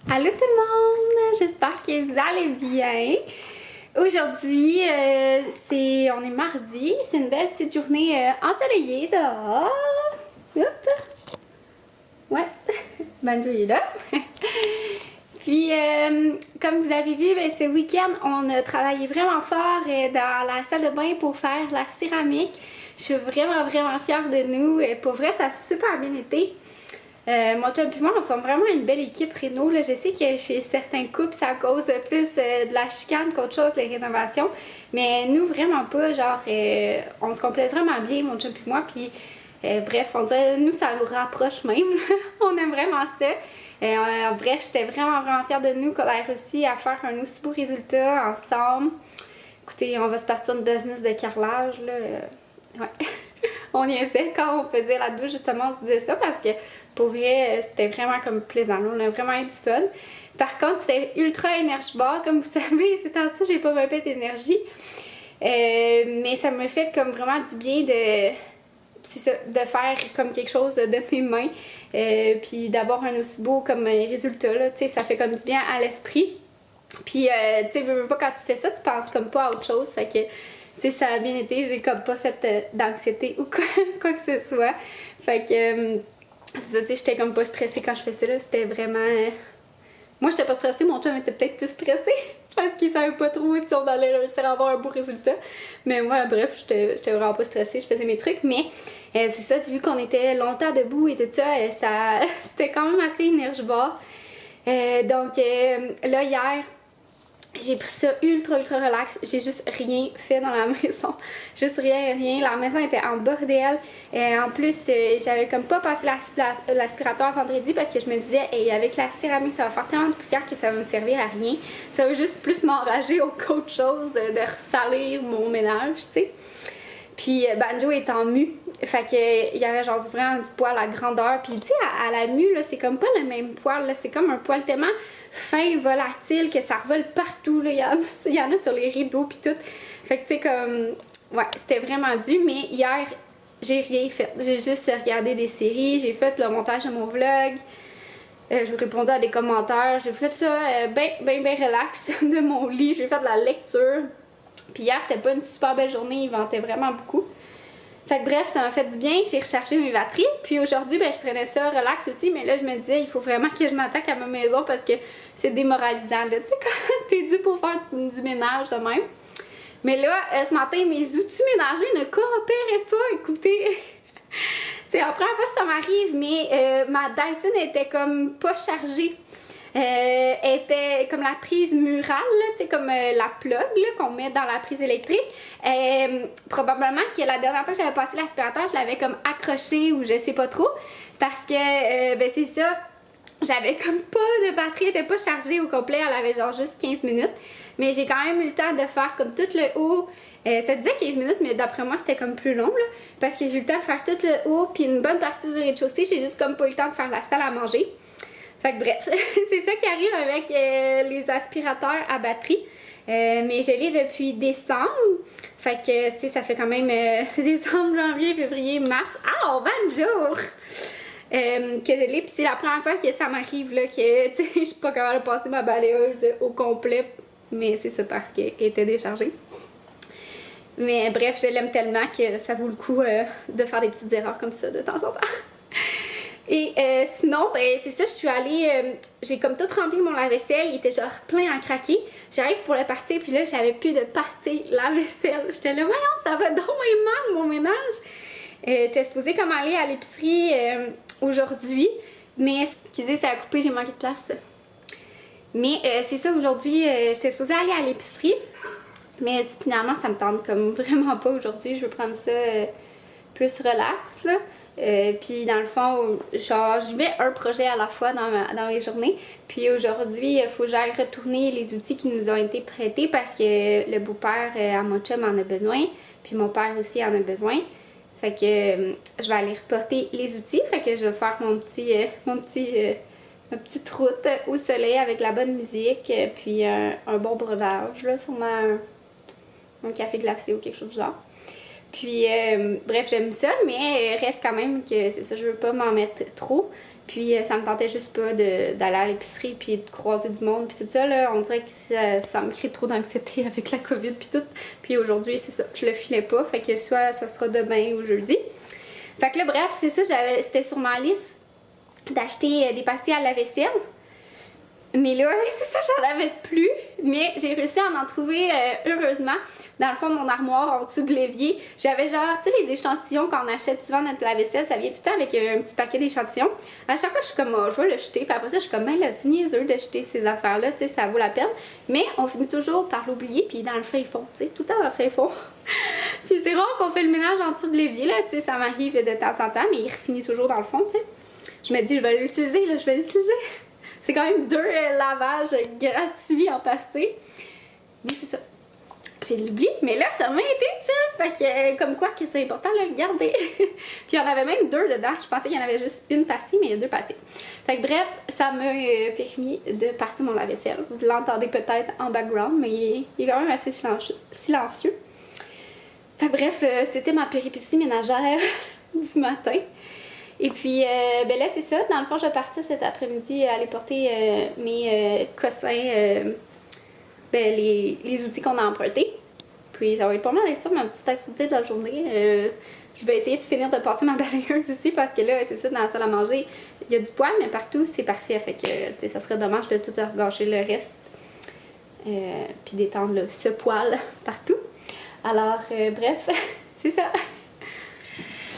Allô tout le monde, j'espère que vous allez bien. Aujourd'hui, on est mardi, c'est une belle petite journée ensoleillée dehors. Hop. Ouais, Banjo est là. Puis, comme vous avez vu, ce week-end, on a travaillé vraiment fort dans la salle de bain pour faire la céramique. Je suis vraiment fière de nous. Pour vrai, ça a super bien été. Mon chum et moi, on forme vraiment une belle équipe réno. Là. Je sais que chez certains couples, ça cause plus de la chicane qu'autre chose, les rénovations. Mais nous, vraiment pas. Genre, on se complète vraiment bien, mon chum et moi. Puis, bref, on dirait, nous, ça nous rapproche même. On aime vraiment ça. Bref, j'étais vraiment fière de nous qu'on ait réussi à faire un aussi beau résultat ensemble. Écoutez, on va se partir de business de carrelage, là. Ouais. On y était quand on faisait la douche, justement, on se disait ça parce que pour vrai, c'était vraiment comme plaisant. On a vraiment eu du fun. Par contre, c'était ultra énergivore. Comme vous savez, ces temps-ci, j'ai pas ma pète d'énergie. Mais ça me fait comme vraiment du bien de faire comme quelque chose de mes mains. Puis d'avoir un aussi beau comme résultat, là. Tu sais, ça fait comme du bien à l'esprit. Puis, tu sais, veux pas, quand tu fais ça, tu penses comme pas à autre chose. Fait que, tu sais, ça a bien été. J'ai comme pas fait d'anxiété ou quoi que ce soit. Fait que, c'est ça, tu sais, j'étais comme pas stressée quand je faisais ça, là. C'était vraiment. Moi, j'étais pas stressée, mon chum était peut-être plus stressé. Parce qu'il savait pas trop si on allait réussir à avoir un beau résultat. Mais moi, bref, j'étais vraiment pas stressée, je faisais mes trucs. Mais c'est ça, vu qu'on était longtemps debout et tout ça, c'était quand même assez énergivore. Donc, là, hier, j'ai pris ça ultra relax. J'ai juste rien fait dans la maison. Juste rien. La maison était en bordel. En plus, j'avais comme pas passé l'aspirateur vendredi parce que je me disais, hey, avec la céramique, ça va faire tellement de poussière que ça va me servir à rien. Ça va juste plus m'enrager qu'autre chose de ressalir mon ménage, tu sais. Puis Banjo est en mue. Fait que il y avait genre vraiment du poil à grandeur. Puis tu sais, à la mue, là, c'est comme pas le même poil. Là. C'est comme un poil tellement fin, volatile, que ça revole partout. Là. Il y en a sur les rideaux puis tout. Fait que tu sais, comme. Ouais, c'était vraiment dur. Mais hier, j'ai rien fait. J'ai juste regardé des séries. J'ai fait le montage de mon vlog. Je répondais à des commentaires. J'ai fait ça ben relax de mon lit. J'ai fait de la lecture. Puis hier, c'était pas une super belle journée, il ventait vraiment beaucoup. Fait que bref, ça m'a fait du bien, j'ai rechargé mes batteries. Puis aujourd'hui, ben, je prenais ça relax aussi, mais là, je me disais, il faut vraiment que je m'attaque à ma maison parce que c'est démoralisant, là. Tu sais, quand t'es dû pour faire du ménage de même. Mais là, ce matin, mes outils ménagers ne coopéraient pas, écoutez. C'est la première fois que ça m'arrive, mais ma Dyson était comme pas chargée. Était comme la prise murale, tu sais, comme la plug qu'on met dans la prise électrique. Probablement que la dernière fois que j'avais passé l'aspirateur, je l'avais comme accroché ou je sais pas trop. Parce que, ben c'est ça, j'avais comme pas de batterie, elle était pas chargée au complet, elle avait genre juste 15 minutes. Mais j'ai quand même eu le temps de faire comme tout le haut. Ça disait 15 minutes, mais d'après moi, c'était comme plus long, là. Parce que j'ai eu le temps de faire tout le haut, puis une bonne partie du rez-de-chaussée. J'ai juste comme pas eu le temps de faire la salle à manger. Fait que bref, c'est ça qui arrive avec les aspirateurs à batterie. Mais je l'ai depuis décembre. Fait que, tu sais, ça fait quand même décembre, janvier, février, mars. Ah, 20 jours! Que je l'ai. Puis c'est la première fois que ça m'arrive, là, que, tu sais, je suis pas capable de passer ma balayeuse au complet. Mais c'est ça parce qu'elle était déchargée. Mais bref, je l'aime tellement que ça vaut le coup de faire des petites erreurs comme ça de temps en temps. Et sinon, ben c'est ça, je suis allée, j'ai comme tout rempli mon lave-vaisselle, il était genre plein à craquer. J'arrive pour le partir, puis là, j'avais plus de pâté lave-vaisselle. J'étais là, voyons, ça va donc mal mon ménage. J'étais supposée comme aller à l'épicerie aujourd'hui, mais excusez, ça a coupé, j'ai manqué de place. Mais c'est ça, aujourd'hui, j'étais supposée aller à l'épicerie, mais finalement, ça me tente comme vraiment pas aujourd'hui. Je veux prendre ça plus relax, là. Puis dans le fond, genre, je vais un projet à la fois dans mes journées. Puis aujourd'hui, il faut que j'aille retourner les outils qui nous ont été prêtés parce que le beau-père à mon chum en a besoin. Puis mon père aussi en a besoin. Fait que je vais aller reporter les outils. Fait que je vais faire ma petite route au soleil avec la bonne musique. Puis un bon breuvage, là, sûrement un café glacé ou quelque chose du genre. Puis, bref, j'aime ça, mais reste quand même que c'est ça, je veux pas m'en mettre trop. Puis ça me tentait juste pas d'aller à l'épicerie puis de croiser du monde puis tout ça là. On dirait que ça me crée trop d'anxiété avec la COVID puis tout. Puis aujourd'hui c'est ça, je le filais pas. Fait que soit ça sera demain ou jeudi. Fait que là bref, c'est ça, c'était sur ma liste d'acheter des pastilles à la vaisselle. Mais là, c'est ça, j'en avais plus. Mais j'ai réussi à en trouver, heureusement, dans le fond de mon armoire, en dessous de l'évier. J'avais genre, tu sais, les échantillons qu'on achète souvent notre lave-vaisselle, ça vient tout le temps avec un petit paquet d'échantillons. À chaque fois, je suis comme, oh, je vais le jeter. Puis après ça, je suis comme, ben là, c'est niaiseux de jeter ces affaires-là, tu sais, ça vaut la peine. Mais on finit toujours par l'oublier, puis dans le fin fond, tu sais, tout le temps dans le fin fond. Puis c'est rare qu'on fait le ménage en dessous de l'évier, là, tu sais, ça m'arrive de temps en temps, mais il finit toujours dans le fond, tu sais. Je me dis, je vais l'utiliser, là, je vais l'utiliser. C'est quand même 2 lavages gratuits en pastille. Mais c'est ça. J'ai oublié, mais là, ça m'a été utile. Fait que, comme quoi, que c'est important de le garder. Puis il y en avait même 2 dedans. Je pensais qu'il y en avait juste une pastille, mais il y a 2 pastilles. Fait que bref, ça m'a permis de partir mon lave-vaisselle. Vous l'entendez peut-être en background, mais il est quand même assez silencieux. Fait que bref, c'était ma péripétie ménagère du matin. Et puis, ben là, c'est ça. Dans le fond, je vais partir cet après-midi aller porter mes cossins, ben, les outils qu'on a empruntés. Puis, ça va être pas mal d'être ça, ma petite activité de la journée. Je vais essayer de finir de passer ma balayeuse aussi parce que là, c'est ça, dans la salle à manger, il y a du poil, mais partout, c'est parfait. Fait que, tu sais, ça serait dommage de tout regâcher le reste. Puis d'étendre là, ce poil partout. Alors, bref, c'est ça.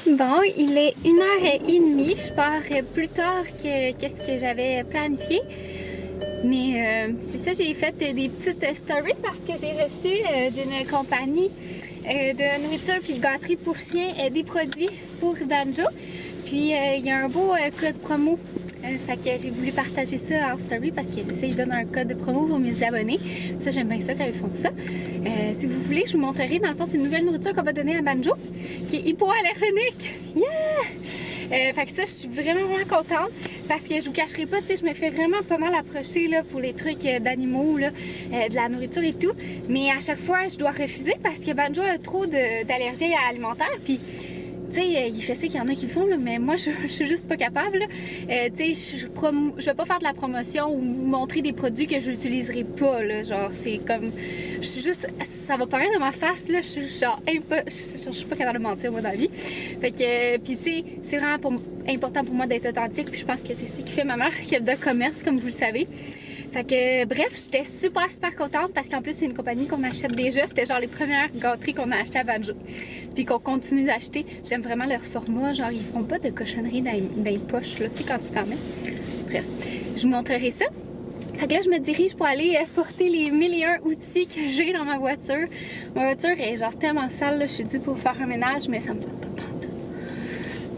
Bon, il est 1h30, je pars plus tard que ce que j'avais planifié. Mais c'est ça, j'ai fait des petites stories parce que j'ai reçu d'une compagnie de nourriture puis de gâterie pour chiens des produits pour Banjo. Puis il y a un beau code promo. Fait que j'ai voulu partager ça en story parce qu'ils donnent un code de promo pour mes abonnés. Ça, j'aime bien ça quand ils font ça. Si vous voulez, je vous montrerai. Dans le fond, c'est une nouvelle nourriture qu'on va donner à Banjo qui est hypoallergénique. Yeah! Fait que ça, je suis vraiment contente parce que je vous cacherai pas, tu sais, je me fais vraiment pas mal approcher là, pour les trucs d'animaux, là, de la nourriture et tout. Mais à chaque fois, je dois refuser parce que Banjo a trop d'allergies alimentaires. Puis, tu sais, je sais qu'il y en a qui le font, là, mais moi, je suis juste pas capable. Tu sais, je vais pas faire de la promotion ou montrer des produits que je n'utiliserai pas, là. Genre, c'est comme... Je suis juste... Ça va paraître dans ma face, là. Je suis genre... Je suis pas capable de mentir, moi, dans la vie. Fait que... Puis, tu sais, c'est vraiment important pour moi d'être authentique. Puis je pense que c'est ce qui fait ma marque de commerce, comme vous le savez. Fait que, bref, j'étais super contente parce qu'en plus, c'est une compagnie qu'on achète déjà. C'était genre les premières gâteries qu'on a achetées à Banjo. Puis qu'on continue d'acheter. J'aime vraiment leur format. Genre, ils font pas de cochonneries dans les poches, là, tu sais, quand tu t'en mets. Bref, je vous montrerai ça. Fait que là, je me dirige pour aller porter les 1001 outils que j'ai dans ma voiture. Ma voiture est genre tellement sale, là. Je suis due pour faire un ménage, mais ça me tente pas pantoute.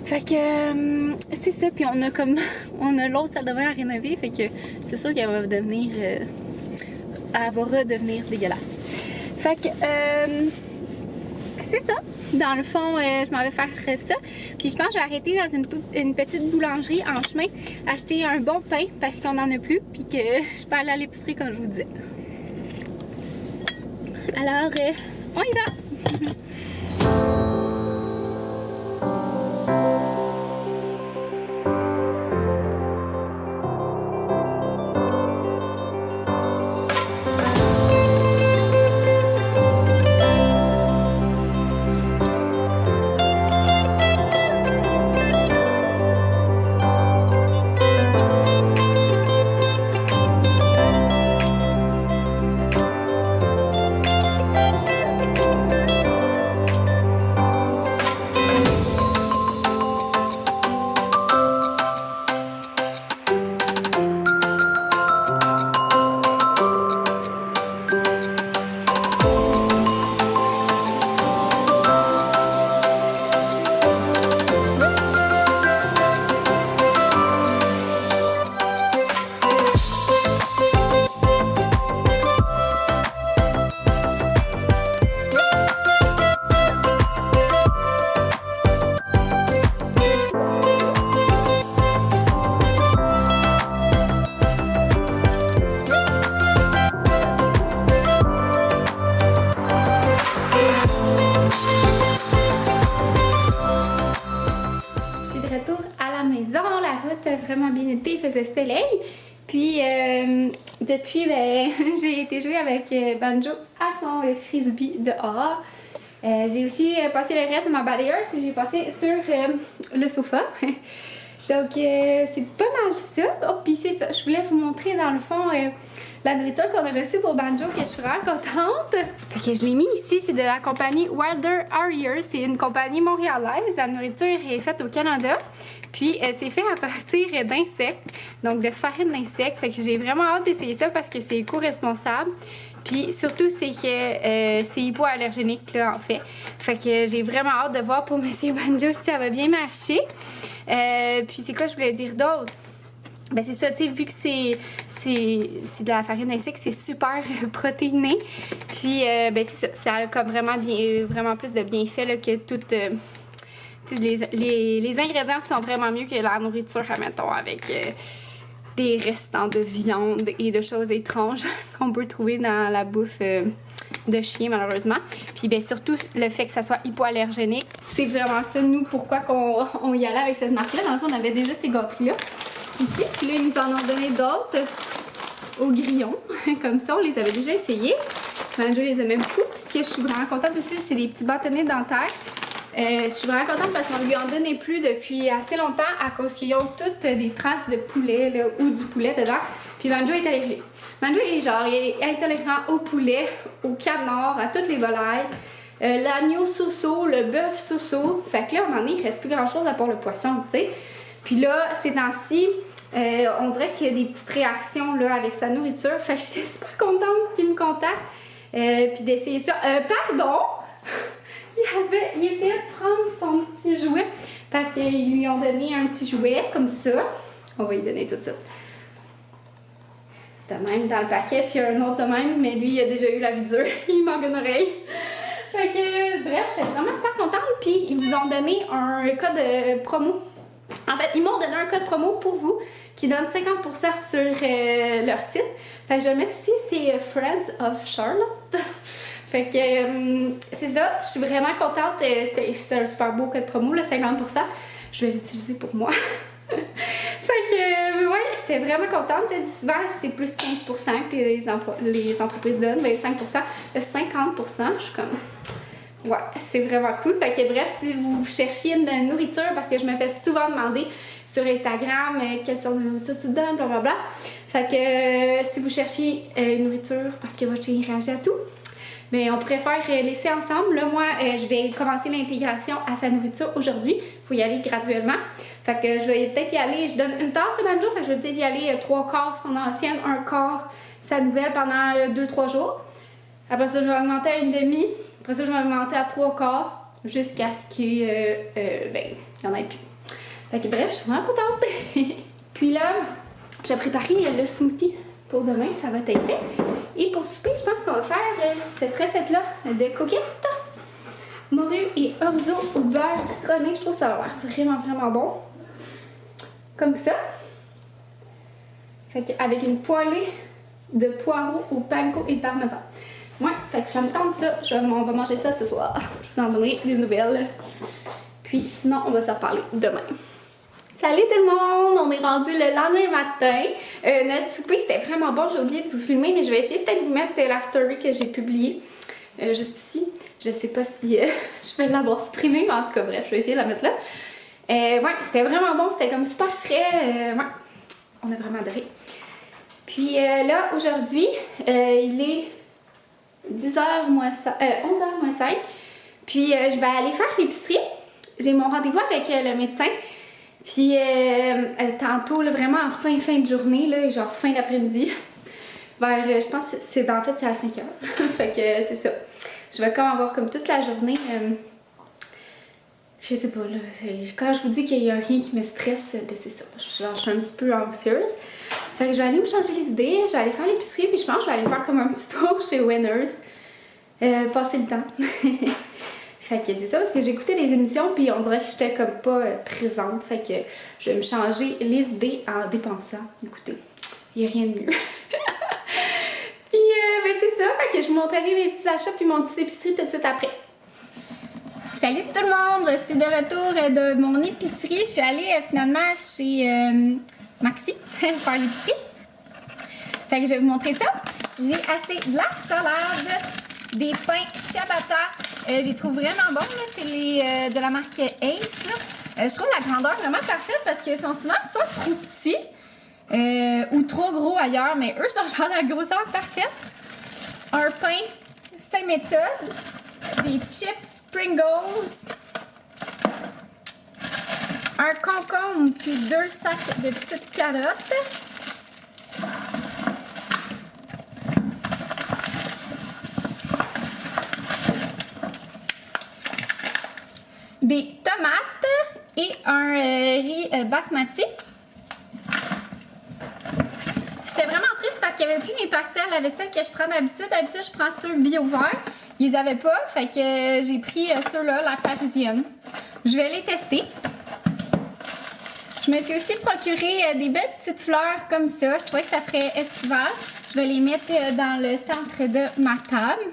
Fait que c'est ça, puis on a l'autre salle de bain à rénover, fait que c'est sûr qu'elle va devenir, elle va redevenir dégueulasse. Fait que c'est ça. Dans le fond, je m'en vais faire ça. Puis je pense que je vais arrêter dans une petite boulangerie en chemin, acheter un bon pain parce qu'on en a plus, puis que je peux aller à l'épicerie comme je vous disais. Alors, on y va! faisait soleil. Puis depuis, ben, j'ai été jouer avec Banjo à son frisbee dehors. J'ai aussi passé le reste de ma balayeuse que j'ai passé sur le sofa. Donc c'est pas mal ça. Oh, puis c'est ça, je voulais vous montrer dans le fond la nourriture qu'on a reçue pour Banjo, que je suis vraiment contente. Fait que je l'ai mis ici, c'est de la compagnie Wilder Harrier. C'est une compagnie montréalaise. La nourriture est faite au Canada. Puis c'est fait à partir d'insectes, donc de farine d'insectes. Fait que j'ai vraiment hâte d'essayer ça parce que c'est éco-responsable. Puis surtout, c'est que c'est hypoallergénique là en fait. Fait que j'ai vraiment hâte de voir pour Monsieur Banjo si ça va bien marcher. Puis c'est quoi je voulais dire d'autre? Ben c'est ça, tu sais, vu que c'est de la farine d'insectes, c'est super protéiné. Puis ben c'est ça, ça a comme vraiment plus de bienfaits là, que toutes... les ingrédients sont vraiment mieux que la nourriture, admettons, avec des restants de viande et de choses étranges qu'on peut trouver dans la bouffe de chien, malheureusement. Puis bien surtout, le fait que ça soit hypoallergénique, c'est vraiment ça, nous, pourquoi on y allait avec cette marque-là. Dans le fond, on avait déjà ces gâteries-là ici. Puis là, ils nous en ont donné d'autres au grillon. Comme ça, on les avait déjà essayés. Banjo les aimait beaucoup. Puis ce que je suis vraiment contente aussi, c'est des petits bâtonnets dentaires. Je suis vraiment contente parce qu'on lui en donnait plus depuis assez longtemps à cause qu'ils ont toutes des traces de poulet là, ou du poulet dedans. Puis Banjo est allergique. Banjo est genre, il est intolérant au poulet, au canard, à toutes les volailles, l'agneau so-so, le bœuf so-so. Fait que là, à un moment donné, il reste plus grand chose à part le poisson, tu sais. Puis là, ces temps-ci, on dirait qu'il y a des petites réactions là, avec sa nourriture. Fait que j'étais super contente qu'il me contacte. Puis d'essayer ça. Pardon! Il essayait de prendre son petit jouet parce qu'ils lui ont donné un petit jouet comme ça. On va lui donner tout de suite. De même dans le paquet, puis un autre de même, mais lui il a déjà eu la vie dure. Il manque une oreille. Fait que bref, j'étais vraiment super contente. Puis ils vous ont donné un code promo. En fait, ils m'ont donné un code promo pour vous qui donne 50% sur leur site. Fait que je vais le mettre ici, c'est Friends of Charlotte. Fait que c'est ça, je suis vraiment contente. C'est un super beau code promo, là, 50%. Je vais l'utiliser pour moi. Fait que ouais, j'étais vraiment contente. Souvent, c'est plus 15% que les entreprises donnent, 25%. 50%, je suis comme... Ouais, c'est vraiment cool. Fait que bref, si vous cherchiez une nourriture, parce que je me fais souvent demander sur Instagram quelle sorte de nourriture tu donnes, blablabla. Fait que si vous cherchiez une nourriture parce que votre chien réagit à tout, mais on préfère laisser ensemble. Là, moi, je vais commencer l'intégration à sa nourriture aujourd'hui. Il faut y aller graduellement. Fait que je vais peut-être y aller, je donne une tasse de Banjo, fait que je vais peut-être y aller 3 quarts son ancienne, 1 quart sa nouvelle pendant 2-3 jours. Après ça, je vais augmenter à 1/2. Après ça, je vais augmenter à 3 quarts jusqu'à ce qu'il y en ait plus. Fait que bref, je suis vraiment contente. Puis là, j'ai préparé le smoothie pour demain, ça va être fait. Et pour souper, je pense qu'on va faire cette recette-là de coquillettes, morue et orzo au beurre citronné. Je trouve que ça va l'air vraiment bon. Comme ça. Fait qu'avec une poêlée de poireaux au panko et parmesan. Ouais, fait que ça me tente ça. On va manger ça ce soir. Je vous en donnerai des nouvelles. Puis sinon, on va s'en reparler demain. Salut tout le monde! On est rendu le lendemain matin. Notre souper c'était vraiment bon. J'ai oublié de vous filmer, mais je vais essayer peut-être de vous mettre la story que j'ai publiée juste ici. Je sais pas si je vais l'avoir supprimée, mais en tout cas, bref, je vais essayer de la mettre là. Ouais, c'était vraiment bon. C'était comme super frais. Ouais, on a vraiment adoré. Puis là, aujourd'hui, il est 11h moins 5. Puis je vais aller faire l'épicerie. J'ai mon rendez-vous avec le médecin. Puis tantôt, là, vraiment en fin de journée, là, genre fin d'après-midi, vers, je pense que c'est à 5h. Fait que c'est ça. Je vais comme avoir comme toute la journée, je sais pas, là, quand je vous dis qu'il y a rien qui me stresse, ben c'est ça. Genre, je suis un petit peu anxieuse. Fait que je vais aller me changer les idées, je vais aller faire l'épicerie, puis je pense que je vais aller faire comme un petit tour chez Winners. Passer le temps. Fait que c'est ça, parce que j'écoutais des émissions puis on dirait que j'étais comme pas présente. Fait que je vais me changer les idées en dépensant. Écoutez, il n'y a rien de mieux. Puis ben c'est ça, fait que je vous montrerai mes petits achats puis mon petit épicerie tout de suite après. Salut tout le monde, je suis de retour de mon épicerie. Je suis allée finalement chez Maxi pour faire l'épicerie. Fait que je vais vous montrer ça. J'ai acheté de la salade, des pains ciabatta. Je les trouve vraiment bons, c'est les de la marque Ace. Là. Je trouve la grandeur vraiment parfaite parce qu'ils sont souvent soit trop petits ou trop gros ailleurs, mais eux sont genre la grosseur parfaite. Un pain Saint-Méthode, des chips Pringles, un concombre puis 2 sacs de petites carottes. Des tomates et un riz basmati. J'étais vraiment triste parce qu'il n'y avait plus mes pastels à la vaisselle que je prends d'habitude. D'habitude, je prends ceux bio verts. Ils les avaient pas, fait que j'ai pris ceux-là, la parisienne. Je vais les tester. Je me suis aussi procuré des belles petites fleurs comme ça. Je trouvais que ça ferait estival. Je vais les mettre dans le centre de ma table.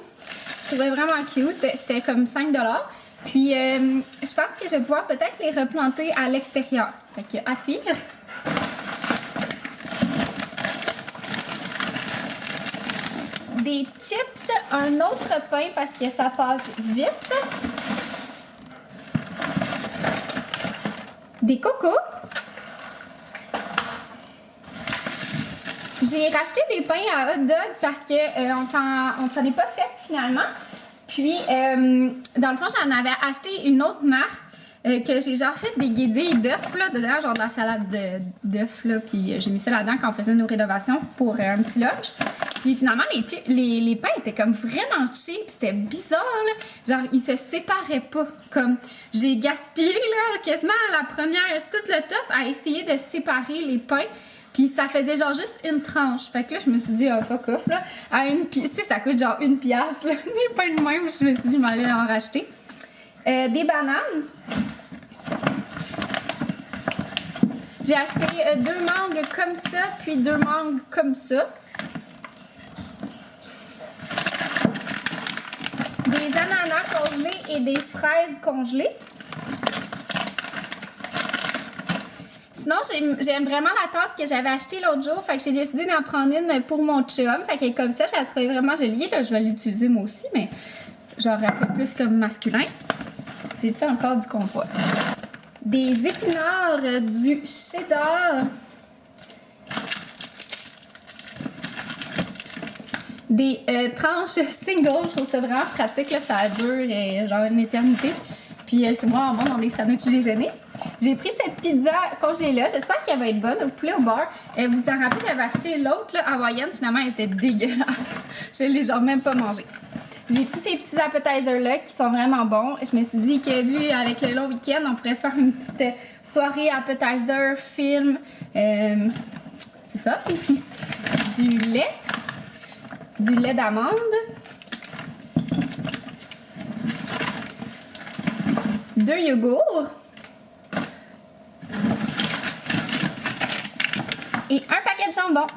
Je trouvais vraiment cute. C'était comme 5 $. Puis, je pense que je vais pouvoir peut-être les replanter à l'extérieur. Fait que, à suivre. Des chips, un autre pain parce que ça passe vite. Des cocos. J'ai racheté des pains à hot dog parce que on s'en est pas fait finalement. Puis, dans le fond, j'en avais acheté une autre marque que j'ai genre fait des guédilles d'œufs, là, dedans, genre de la salade d'œufs, là. Puis, j'ai mis ça là-dedans quand on faisait nos rénovations pour un petit lunch. Puis, finalement, les pains étaient comme vraiment cheap. C'était bizarre, là. Genre, ils se séparaient pas. Comme, j'ai gaspillé, là, quasiment la première, tout le top, à essayer de séparer les pains. Puis ça faisait genre juste une tranche. Fait que là, je me suis dit, oh fuck off, là. À une pièce, tu sais, ça coûte genre 1 piastre, là. Des pains de même, je me suis dit, je m'allais en racheter. Des bananes. J'ai acheté 2 mangues comme ça, puis 2 mangues comme ça. Des ananas congelés et des fraises congelées. Sinon, j'aime vraiment la tasse que j'avais achetée l'autre jour. Fait que j'ai décidé d'en prendre une pour mon chum. Fait que comme ça, je la trouvais vraiment jolie. Là, je vais l'utiliser moi aussi, mais genre un peu plus comme masculin. J'ai dit encore du compost. Des épinards, du cheddar. Des tranches single. Je trouve ça vraiment pratique. Là, ça dure genre une éternité. Puis c'est vraiment bon dans des sandwichs déjeuner. J'ai pris cette pizza congelée là. J'espère qu'elle va être bonne au poulet au beurre. Vous en rappelez, j'avais acheté l'autre hawaïenne. Finalement, elle était dégueulasse. Je l'ai genre même pas mangée. J'ai pris ces petits appetizers là qui sont vraiment bons. Je me suis dit que vu avec le long week-end, on pourrait se faire une petite soirée appetizer, film. C'est ça. Du lait d'amande. Deux yogourts. Et un paquet de jambon.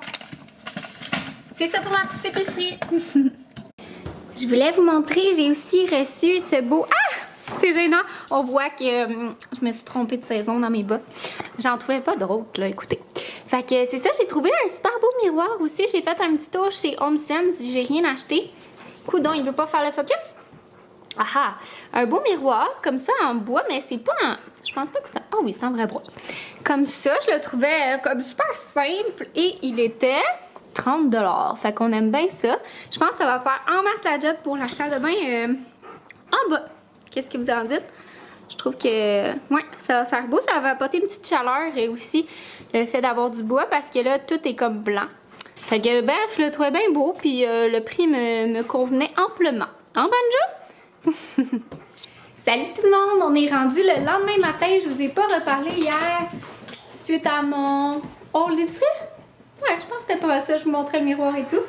C'est ça pour ma petite épicerie. Je voulais vous montrer, j'ai aussi reçu ce beau... Ah! C'est gênant. On voit que je me suis trompée de saison dans mes bas. J'en trouvais pas d'autres, là, écoutez. Fait que c'est ça, j'ai trouvé un super beau miroir aussi. J'ai fait un petit tour chez HomeSense, j'ai rien acheté. Coudon, il veut pas faire le focus? Ah! Un beau miroir, comme ça, en bois, mais c'est pas en... Je pense pas que c'est... Ah oui, c'est en vrai bois. Comme ça, je le trouvais comme super simple et il était 30 $. Fait qu'on aime bien ça. Je pense que ça va faire en masse la job pour la salle de bain en bas. Qu'est-ce que vous en dites? Je trouve que, ouais, ça va faire beau. Ça va apporter une petite chaleur et aussi le fait d'avoir du bois parce que là, tout est comme blanc. Fait que, bref, je le trouvais bien beau puis le prix me convenait amplement. En banjo? Salut tout le monde! On est rendu le lendemain matin. Je vous ai pas reparlé hier suite à mon haul d'épicerie. Ouais, je pense que c'était pas ça. Je vous montrais le miroir et tout.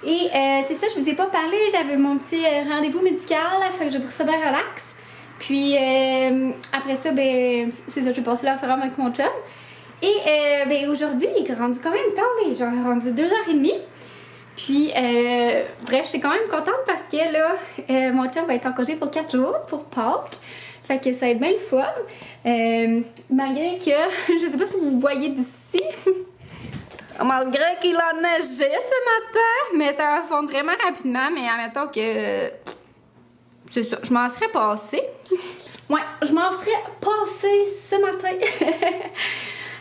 Et c'est ça, je vous ai pas parlé. J'avais mon petit rendez-vous médical. Fait que j'ai pris ça bien relax. Puis après ça, ben, c'est ça, j'ai passé la forum avec mon chum. Et ben, aujourd'hui, il est rendu quand même tard. Il est genre rendu 2h30. Puis, bref, je suis quand même contente parce que là, mon chum va être en congé pour 4 jours pour Pâques. Fait que ça va être bien le fun. Malgré que, je sais pas si vous voyez d'ici ici. Malgré qu'il a neigé ce matin, mais ça va fondre vraiment rapidement, mais admettons que c'est ça, je m'en serais passée. Ouais, je m'en serais passée ce matin.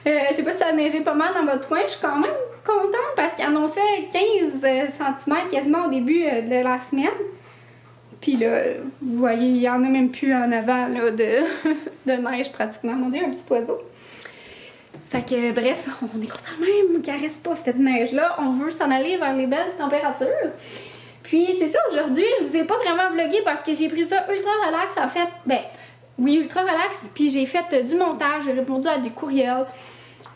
Je sais pas si ça a neigé pas mal dans votre coin, je suis quand même contente parce qu'il annonçait 15 cm quasiment au début de la semaine. Puis là, vous voyez, il y en a même plus en avant là, de neige pratiquement. Mon Dieu, un petit oiseau. Fait que bref, on est content même qu'il reste pas cette neige-là. On veut s'en aller vers les belles températures. Puis c'est ça, aujourd'hui, je vous ai pas vraiment vlogué parce que j'ai pris ça ultra relax. En fait, ben, oui, ultra relax. Puis j'ai fait du montage, j'ai répondu à des courriels,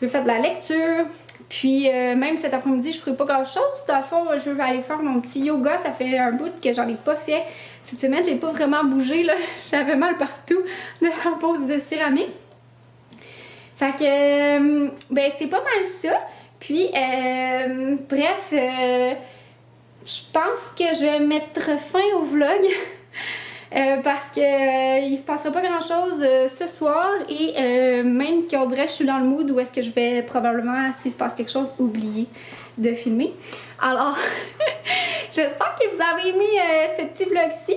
j'ai fait de la lecture. Puis même cet après-midi, je ferai pas grand-chose. Dans le fond, je vais aller faire mon petit yoga. Ça fait un bout que j'en ai pas fait. Cette semaine, j'ai pas vraiment bougé, là. J'avais mal partout de la pose de céramique. Fait que, ben c'est pas mal ça. Puis, bref, je pense que je vais mettre fin au vlog. Parce que il se passera pas grand chose ce soir et même qu'on dirait que je suis dans le mood où est-ce que je vais probablement, s'il se passe quelque chose, oublier de filmer. Alors, j'espère que vous avez aimé ce petit vlog-ci.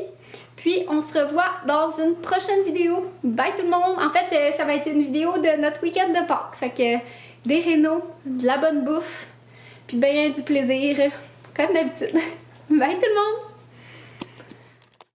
Puis on se revoit dans une prochaine vidéo. Bye tout le monde! En fait, ça va être une vidéo de notre week-end de Pâques. Fait que des rénaux, de la bonne bouffe, puis bien du plaisir, comme d'habitude. Bye tout le monde!